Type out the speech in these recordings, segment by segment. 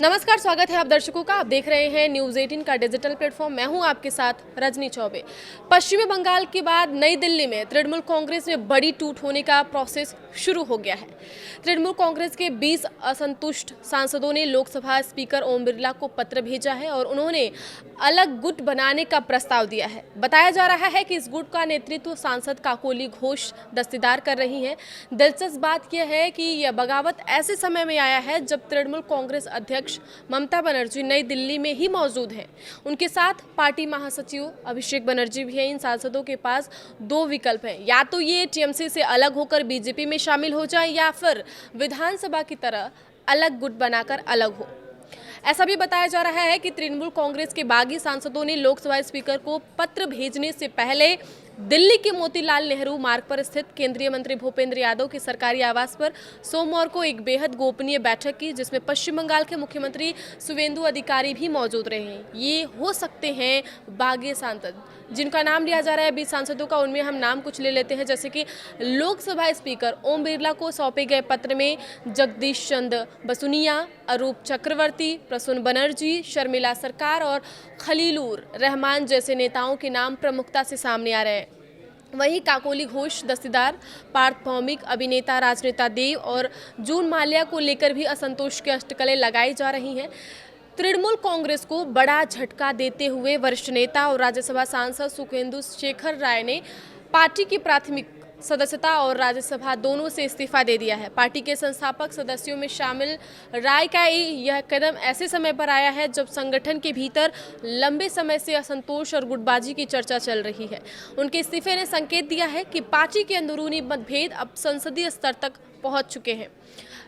नमस्कार, स्वागत है आप दर्शकों का। आप देख रहे हैं न्यूज़ 18 का डिजिटल प्लेटफॉर्म। मैं हूं आपके साथ रजनी चौबे। पश्चिमी बंगाल के बाद नई दिल्ली में तृणमूल कांग्रेस में बड़ी टूट होने का प्रोसेस शुरू हो गया है। तृणमूल कांग्रेस के 20 असंतुष्ट सांसदों ने लोकसभा स्पीकर ओम बिरला को पत्र भेजा है और उन्होंने अलग गुट बनाने का प्रस्ताव दिया है। बताया जा रहा है कि इस गुट का नेतृत्व सांसद काकोली घोष दस्तीदार कर रही हैं। दिलचस्प बात यह है कि यह बगावत ऐसे समय में आया है जब तृणमूल कांग्रेस अध्यक्ष ममता बनर्जी नई दिल्ली में ही मौजूद हैं। उनके साथ पार्टी महासचिव अभिषेक बनर्जी भी हैं। इन सांसदों के पास दो विकल्प हैं, या तो ये टीएमसी से अलग होकर बीजेपी में शामिल हो जाए या फिर विधानसभा की तरह अलग गुट बनाकर अलग हो। ऐसा भी बताया जा रहा है कि तृणमूल कांग्रेस के बागी सांसदों ने लोकसभा स्पीकर को पत्र भेजने से पहले दिल्ली के मोतीलाल नेहरू मार्ग पर स्थित केंद्रीय मंत्री भूपेंद्र यादव के सरकारी आवास पर सोमवार को एक बेहद गोपनीय बैठक की, जिसमें पश्चिम बंगाल के मुख्यमंत्री शुवेंदु अधिकारी भी मौजूद रहे हैं। ये हो सकते हैं बागी सांसद जिनका नाम लिया जा रहा है 20 सांसदों का। उनमें हम नाम कुछ ले लेते हैं, जैसे कि लोकसभा स्पीकर ओम बिरला को सौंपे गए पत्र में जगदीश चंद्र बसुनिया, अरूप चक्रवर्ती, प्रसून बनर्जी, शर्मिला सरकार और खलीलुर रहमान जैसे नेताओं के नाम प्रमुखता से सामने आ रहे हैं। वहीं काकोली घोष दस्तीदार, पार्थ भौमिक, अभिनेता राजनेता देव और जून माल्या को लेकर भी असंतोष के अष्टकलें लगाई जा रही हैं। तृणमूल कांग्रेस को बड़ा झटका देते हुए वरिष्ठ नेता और राज्यसभा सांसद सुखेंदु शेखर राय ने पार्टी की प्राथमिक सदस्यता और राज्यसभा दोनों से इस्तीफा दे दिया है। पार्टी के संस्थापक सदस्यों में शामिल राय का यह कदम ऐसे समय पर आया है जब संगठन के भीतर लंबे समय से असंतोष और गुटबाजी की चर्चा चल रही है। उनके इस्तीफे ने संकेत दिया है कि पार्टी के अंदरूनी मतभेद अब संसदीय स्तर तक पहुंच चुके हैं।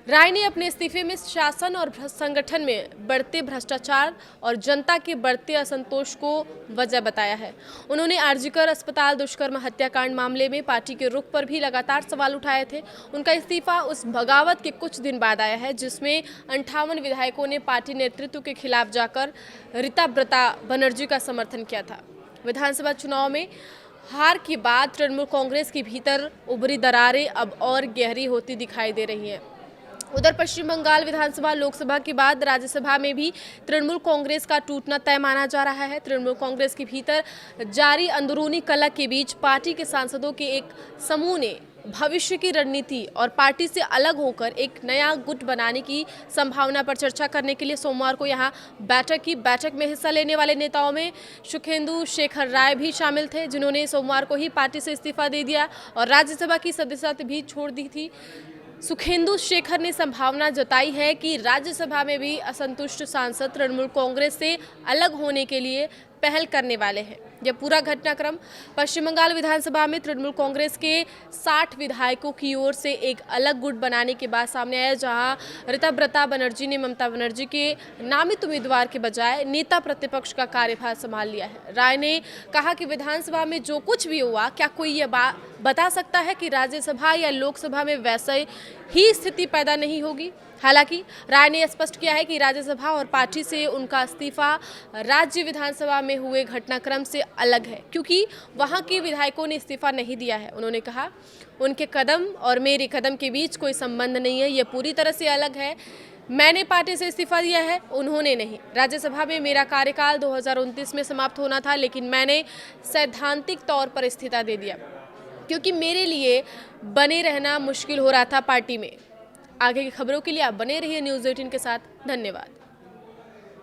राय ने अपने इस्तीफे में शासन और संगठन में बढ़ते भ्रष्टाचार और जनता के बढ़ते असंतोष को वजह बताया है। उन्होंने आरजीकर अस्पताल दुष्कर्म हत्याकांड मामले में पार्टी के रुख पर भी लगातार सवाल उठाए थे। उनका इस्तीफा उस बगावत के कुछ दिन बाद आया है जिसमें 58 विधायकों ने पार्टी नेतृत्व के खिलाफ जाकर ऋता बनर्जी का समर्थन किया था। विधानसभा चुनाव में हार के बाद तृणमूल कांग्रेस के भीतर उभरी दरारें अब और गहरी होती दिखाई दे रही हैं। उधर पश्चिम बंगाल विधानसभा लोकसभा के बाद राज्यसभा में भी तृणमूल कांग्रेस का टूटना तय माना जा रहा है। तृणमूल कांग्रेस के भीतर जारी अंदरूनी कलह के बीच पार्टी के सांसदों के एक समूह ने भविष्य की रणनीति और पार्टी से अलग होकर एक नया गुट बनाने की संभावना पर चर्चा करने के लिए सोमवार को यहां बैठक की। बैठक में हिस्सा लेने वाले नेताओं में सुखेंदु शेखर राय भी शामिल थे, जिन्होंने सोमवार को ही पार्टी से इस्तीफा दे दिया और राज्यसभा की सदस्यता भी छोड़ दी थी। सुखेंदु शेखर ने संभावना जताई है कि राज्यसभा में भी असंतुष्ट सांसद तृणमूल कांग्रेस से अलग होने के लिए पहल करने वाले हैं। यह पूरा घटनाक्रम पश्चिम बंगाल विधानसभा में तृणमूल कांग्रेस के 60 विधायकों की ओर से एक अलग गुट बनाने के बाद सामने आया, जहां ऋता बनर्जी ने ममता बनर्जी के नामित उम्मीदवार के बजाय नेता प्रतिपक्ष का कार्यभार संभाल लिया है। राय ने कहा कि विधानसभा में जो कुछ भी हुआ, क्या कोई यह बता सकता है कि राज्यसभा या लोकसभा में वैसे ही स्थिति पैदा नहीं होगी। हालांकि राय ने स्पष्ट किया है कि राज्यसभा और पार्टी से उनका इस्तीफा राज्य विधानसभा में हुए घटनाक्रम से अलग है, क्योंकि वहां के विधायकों ने इस्तीफा नहीं दिया है। उन्होंने कहा, उनके कदम और मेरे कदम के बीच कोई संबंध नहीं है, यह पूरी तरह से अलग है। मैंने पार्टी से इस्तीफा दिया है, उन्होंने नहीं। राज्यसभा में मेरा कार्यकाल 2029 में समाप्त होना था, लेकिन मैंने सैद्धांतिक तौर पर इस्तीफा दे दिया क्योंकि मेरे लिए बने रहना मुश्किल हो रहा था पार्टी में। आगे की खबरों के लिए आप बने रहिए न्यूज़ 18 के साथ। धन्यवाद।